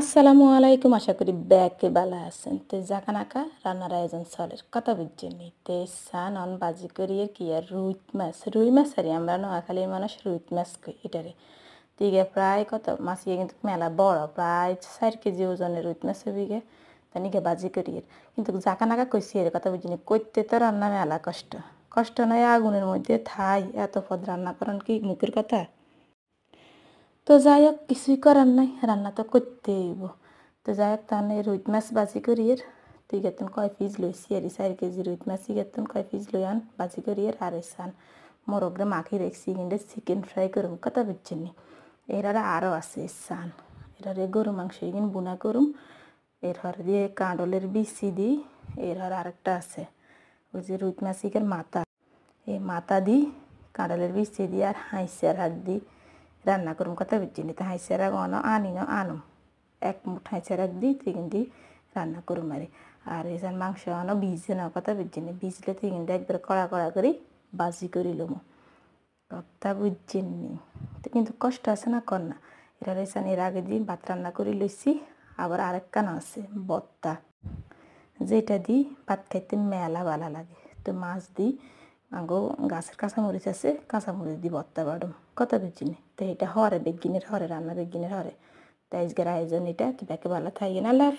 আসসালামু আলাইকুম, আশা করি ব্যাকে বালা আছেন। তে জাকানাকা রান্নার আয়োজন চলের কথা বুঝছেন নি। তে সান অন বাজি করিয়ে কি আর রুই মাছ আরে আমরা নোয়াখালীর মানুষ রুইত মাছ কই এটারে। তিগে প্রায় কত মাছ ইয়ে কিন্তু মেলা বড়, প্রায় 4 কেজি ওজনের রুইত মাছ বিঘে তানিকে বাজি করিয়ে। কিন্তু জাকানাকা কইছি এর কথা বুঝিনি, কইতে তো রান্না মেলা কষ্ট। কষ্ট নয় আগুনের মধ্যে থাই এত পদ রান্না করেন কি মুখের কথা। তো যাই হোক কিছুই করার নাই, রান্না তো করতেই হইব। তো যাই হোক তাহলে রুইত মাছ বাজি করিয়ে তুই গেতন কয় পিস লইছি আর 4 কেজি রুইত মাছ গেতন কয় পিস লই আন বাজি করিয়ে আর সান মোরগরে মাখি রেখছি কিন্তু চিকেন ফ্রাই করুম কথা বুঝছেন নি। এরারে আরও আছে সান, এরারে গরু মাংস এগিন বুনা করুম। এর হর দিয়ে কাঁডলের বিচি দিই। এর হর আরেকটা আছে ওই যে রুইত মাছ ইকের মাথা, এই মাথা দিই কাঁডলের বিচি দিই আর হাঁসের হাক দিই রান্না করুম কথা বুঝছি নি। তো হাঁসের আগ আনুম 1 মুঠ হাঁসের আগ দিই তিন দিই রান্না করুম আর এসার মাংস ভিজে না কথা বুঝছি নি। ভিজলে তিন একবার কড়া কড়া করি বাজি করি লমু কথা বুঝছেন নি। তো কিন্তু কষ্ট আছে না কর না। এরা রেসান এর আগে দিই ভাত রান্না করে লইছি। আবার আরেক কানা আছে বত্তা, যেটা দিই ভাত খাইতে মেলা ভালো লাগে। তো মাছ দিই আগো গাছের কাঁচামরিচ আছে, কাঁচামরিচ দিই ভর্তা বাড়ুম কথা বুঝছি নি। তো এটা হরে বেগিনের হরে রান্না বেগিনের হরে। তো আজকের আয়োজন এটা কি ব্যাকে ভালো থাকেন। আল্লাহ।